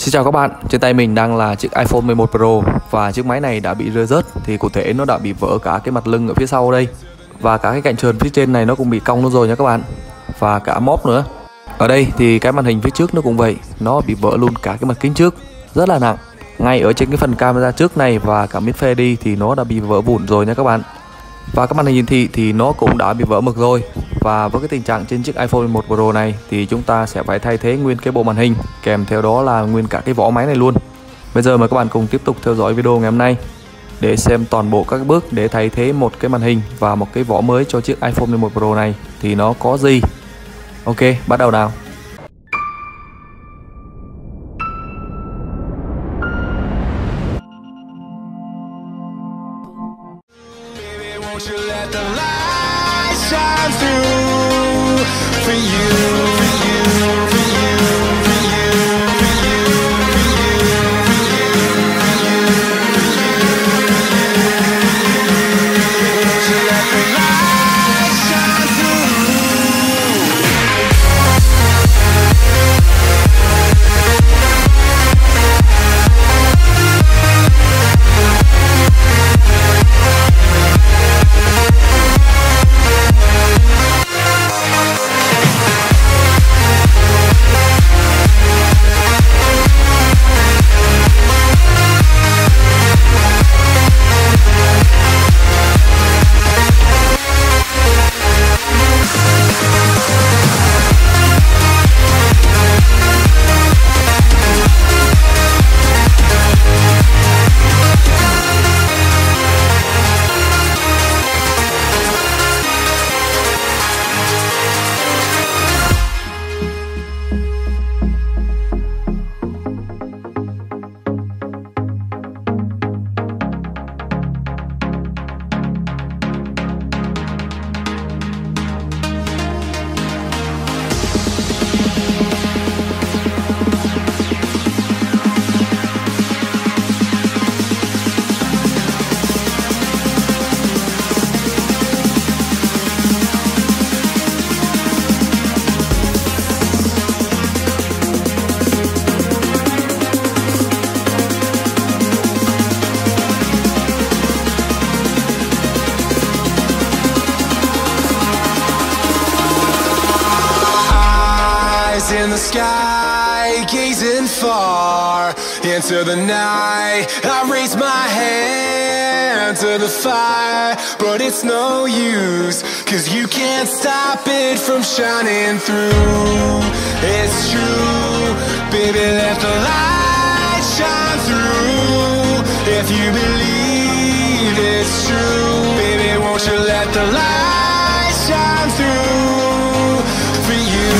Xin chào các bạn, trên tay mình đang là chiếc iPhone 11 Pro và chiếc máy này đã bị rơi rớt, thì cụ thể nó đã bị vỡ cả cái mặt lưng ở phía sau đây và cả cái cạnh sườn phía trên này nó cũng bị cong luôn rồi nha các bạn, và cả móp nữa. Ở đây thì cái màn hình phía trước nó cũng vậy, nó bị vỡ luôn cả cái mặt kính trước, rất là nặng. Ngay ở trên cái phần camera trước này và cả miếng phe đi thì nó đã bị vỡ vụn rồi nha các bạn. Và cái màn hình hiển thị thì nó cũng đã bị vỡ mực rồi. Và với cái tình trạng trên chiếc iPhone 11 Pro này thì chúng ta sẽ phải thay thế nguyên cái bộ màn hình, kèm theo đó là nguyên cả cái vỏ máy này luôn. Bây giờ mời các bạn cùng tiếp tục theo dõi video ngày hôm nay để xem toàn bộ các bước để thay thế một cái màn hình và một cái vỏ mới cho chiếc iPhone 11 Pro này thì nó có gì. Ok, bắt đầu nào. In the sky, gazing far into the night, I raise my hand to the fire, but it's no use, 'cause you can't stop it from shining through. It's true, baby, let the light shine through. If you believe it's true, baby, won't you let the light shine through for you.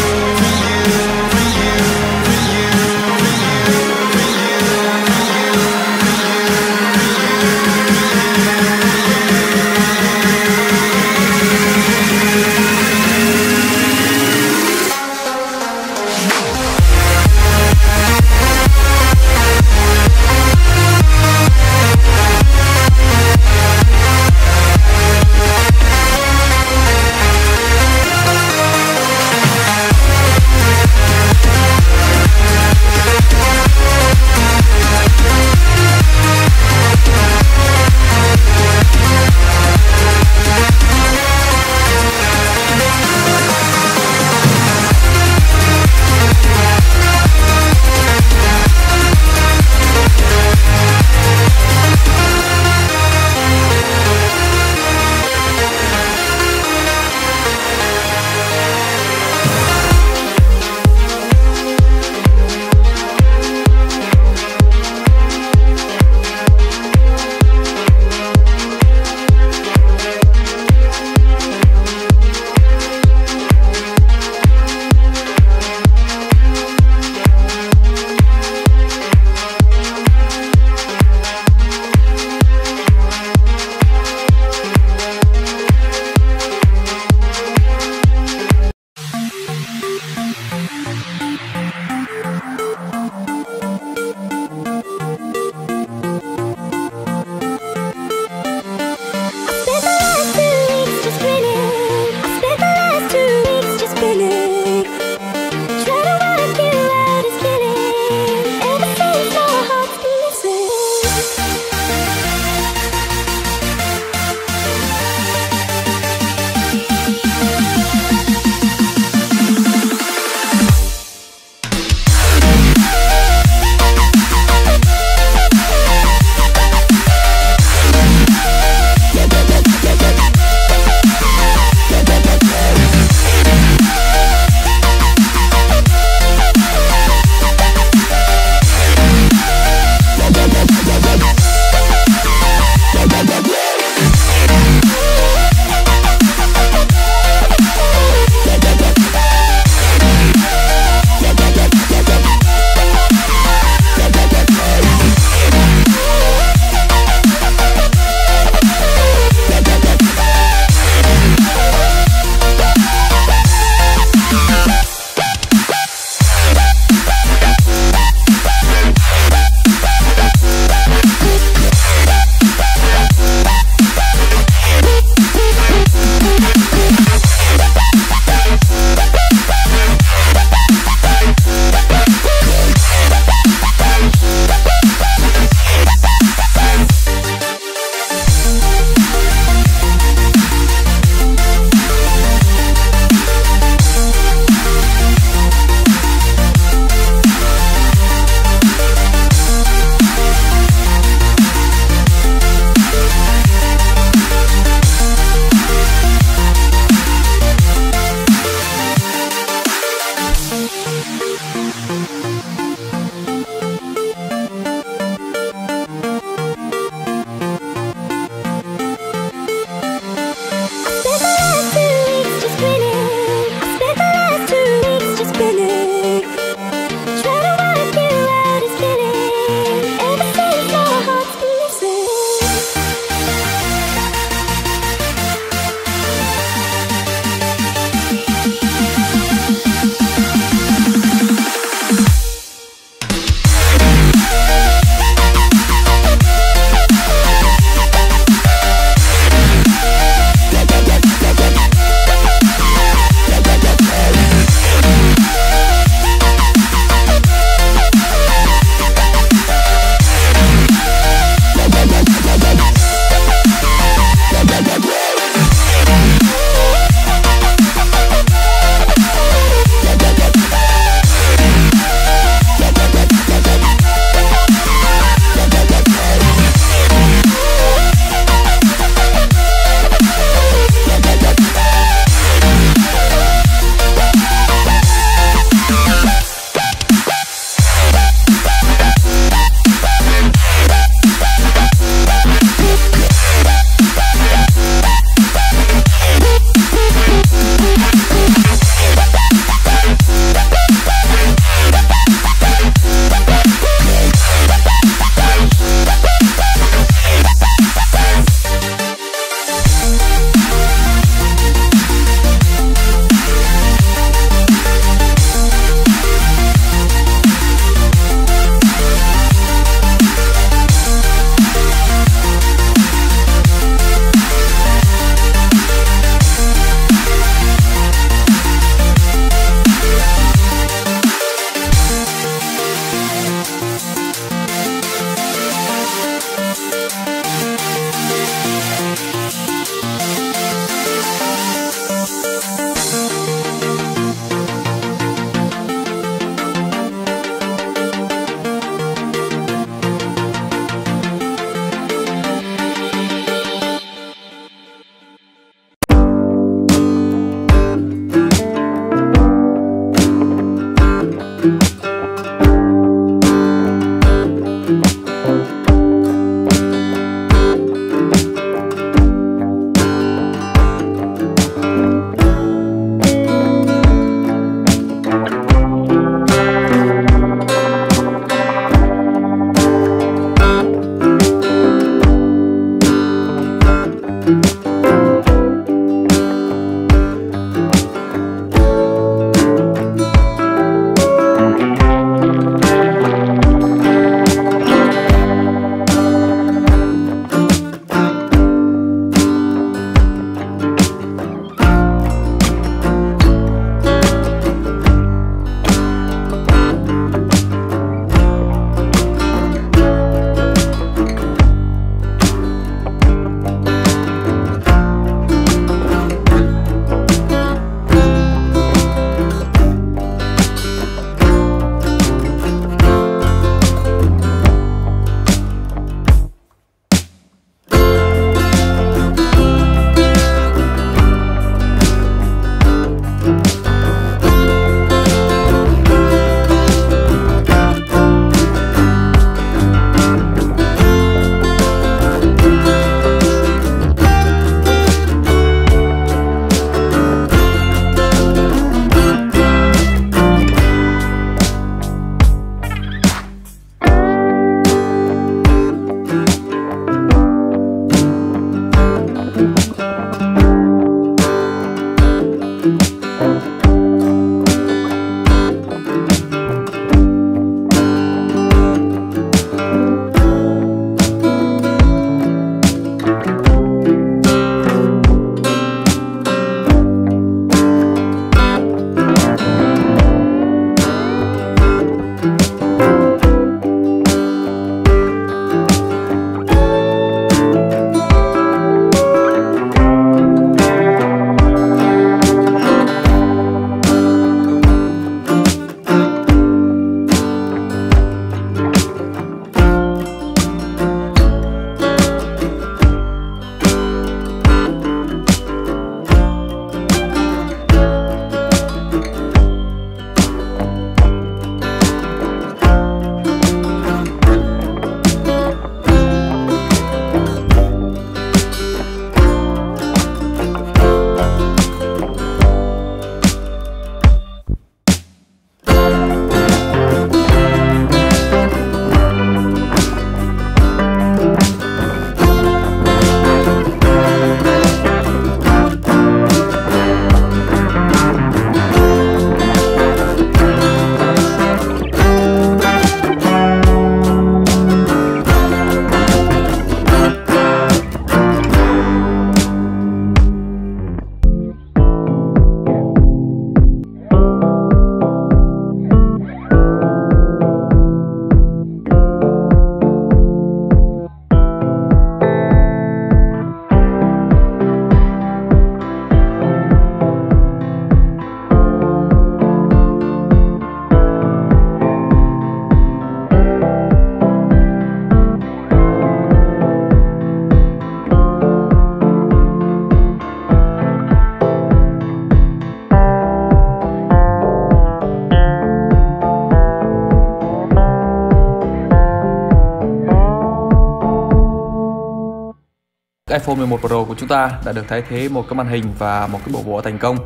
iPhone 11 Pro của chúng ta đã được thay thế một cái màn hình và một cái bộ vỏ thành công.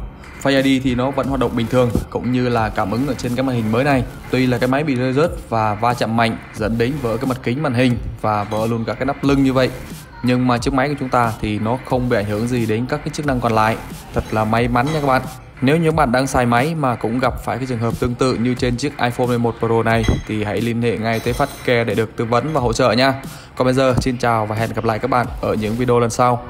Face ID thì nó vẫn hoạt động bình thường, cũng như là cảm ứng ở trên cái màn hình mới này. Tuy là cái máy bị rơi rớt và va chạm mạnh dẫn đến vỡ cái mặt kính màn hình và vỡ luôn cả cái nắp lưng như vậy, nhưng mà chiếc máy của chúng ta thì nó không bị ảnh hưởng gì đến các cái chức năng còn lại. Thật là may mắn nha các bạn. Nếu như bạn đang xài máy mà cũng gặp phải cái trường hợp tương tự như trên chiếc iPhone 11 Pro này thì hãy liên hệ ngay tới Fastcare để được tư vấn và hỗ trợ nha. Còn bây giờ xin chào và hẹn gặp lại các bạn ở những video lần sau.